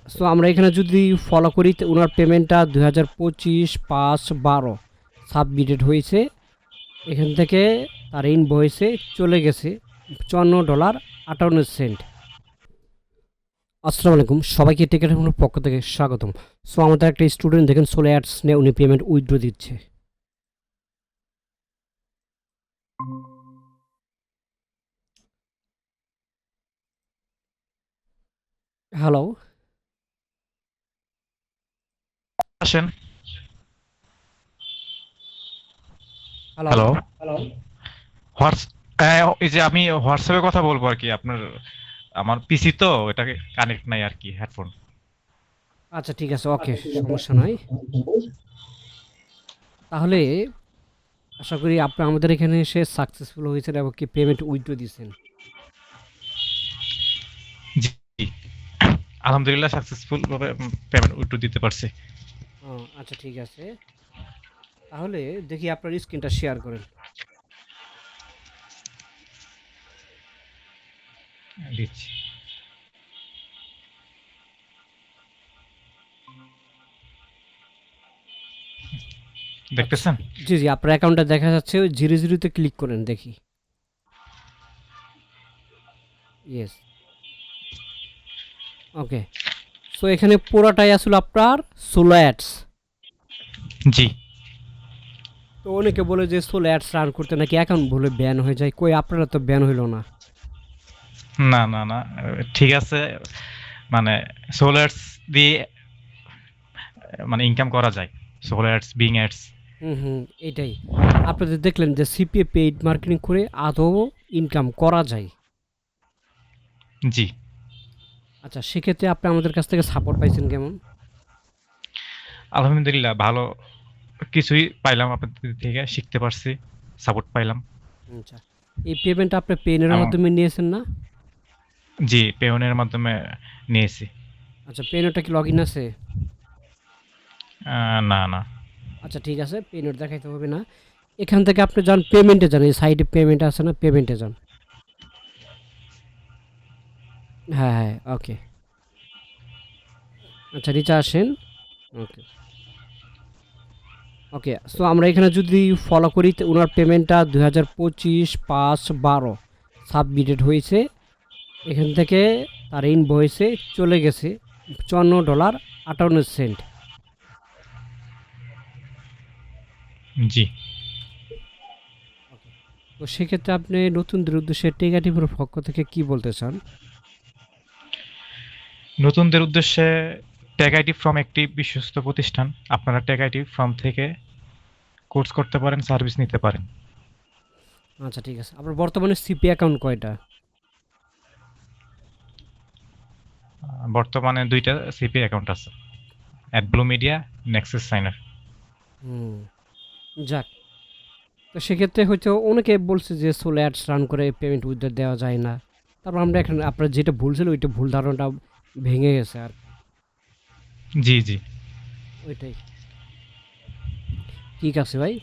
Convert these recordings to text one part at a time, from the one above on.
So আমরা এখানে যদি ফলো করি তো ওনার পেমেন্টটা 2025/5/12 সাবমিটেড হয়েছে। এখান থেকে তার ইনভয়েসে চলে গেছে $54.58। আসসালামু আলাইকুম, সবাইকে টিকেট হোমের পক্ষ থেকে স্বাগতম। সো আমাদের একটা স্টুডেন্ট দেখেন সোলো অ্যাডস নিয়ে উনি পেমেন্ট উইথড্র দিচ্ছে। হ্যালো আসেন। হ্যালো। হ্যালো। হোয়াটস এই যে আমি হোয়াটসঅ্যাপে কথা বলবো আর কি আপনার আমার পিসি তো এটাকে কানেক্ট নাই আর কি হেডফোন। আচ্ছা ঠিক আছে, ওকে, সমস্যা নাই। তাহলে আশা করি আপনি আমাদের এখানে এসে সাকসেসফুল হয়েছেন এবং কি পেমেন্ট উইথড্র দিয়েছেন। জি, আলহামদুলিল্লাহ সাকসেসফুল ভাবে পেমেন্ট উইথড্র দিতে পারছি। ও আচ্ছা ঠিক আছে, তাহলে দেখি আপনার স্ক্রিনটা শেয়ার করেন। দিচ্ছি। আচ্ছা, দেখতেছেন? জি জি, আপনার অ্যাকাউন্টটা দেখা যাচ্ছে, ওই 00-তে ক্লিক করেন দেখি। ইয়েস, ওকে। সো এখানে পুরোটাই আসলে আপনার সোলো অ্যাডস। জি। তো অনেকে বলে যে সোলো অ্যাডস রান করতে নাকি অ্যাকাউন্ট ভুলে ব্যান হয়ে যায়, কই আপনারা তো ব্যান হইল না। না, না, না। ঠিক আছে। মানে সোলো অ্যাডস দিয়ে মানে ইনকাম করা যায়। Solo ads, Bing ads. হুম হুম, এটাই। আপনাদের দেখলেন যে সিপিএ পেইড মার্কেটিং করে আদৌ ইনকাম করা যায়। জি। আচ্ছা, সেক্ষেত্রে আপনি আমাদের কাছ থেকে সাপোর্ট পাইছেন কেমন? আলহামদুলিল্লাহ ভালো কিছুই পাইলাম আপনাদের থেকে, শিখতে পারছি, সাপোর্ট পাইলাম। আচ্ছা, এই পেমেন্ট আপনি পেনের এবং মাধ্যমে নিয়েছেন না? জি, পেওনের মাধ্যমে নিয়েছি। আচ্ছা, পেনেরটা কি লগ ইন আছে? না, না। আচ্ছা ঠিক আছে, পেনের দেখাইতে হবে না। এখান থেকে আপনি যান পেমেন্টে, যান এই সাইডে পেমেন্ট আছে না, পেমেন্টে যান। হ্যাঁ হ্যাঁ, ওকে। আচ্ছা, নিচে আসেন। ওকে ওকে, সো আমরা এখানে যদি ফলো করি তো ওনার পেমেন্টটা 2025/5/12 সাবমিটেড হয়েছে। এখান থেকে তার ইনভয়েসে চলে গেছে $54.58। জি। ওকে, তো সেক্ষেত্রে আপনি নতুনদের উদ্দেশ্যে টেকাটিভের পক্ষ থেকে কি বলতে চান? নতুনদের উদ্দেশ্যে ট্যাগ আইডি ফ্রম একটি বিশ্বস্ত প্রতিষ্ঠান। আপনারা ট্যাগ আইডি ফ্রম থেকে কোর্স করতে পারেন, সার্ভিস নিতে পারেন। আচ্ছা ঠিক আছে, আপনার বর্তমানে সিপি অ্যাকাউন্ট কয়টা? বর্তমানে ২ টা সিপি অ্যাকাউন্ট আছে। অ্যাডব্লু মিডিয়া, নেক্সাস সাইনার। হুম, যাক। তো সেক্ষেত্রে হচ্ছে অনেকে বলছে যে সোলো অ্যাডস রান করে পেমেন্ট উইথড্র দেওয়া যায় না। তারপর আমরা এখন আপনার যেটা ভুল ছিল ওইটা ভুল ধারণাটা ভেঙে গেছে আর কি। জি, জি। ওইটাই। ঠিক আছে ভাই,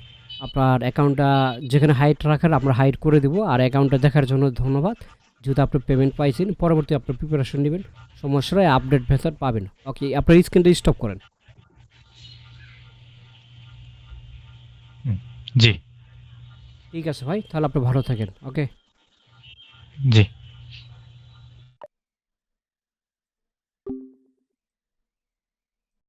আপনার অ্যাকাউন্টটা যেখানে হাইড রাখার আমরা হাইড করে দেবো। আর অ্যাকাউন্টটা দেখার জন্য ধন্যবাদ। যেহেতু আপনি পেমেন্ট পাইছেন, পরবর্তী আপনার প্রিপারেশন নেবেন, সমস্যা নয়, আপডেট ভেতর পাবেন। ওকে, আপনার স্ক্রিনটা স্টপ করেন। হুম, জি, ঠিক আছে ভাই, তাহলে আপনি ভালো থাকেন। ওকে। জি।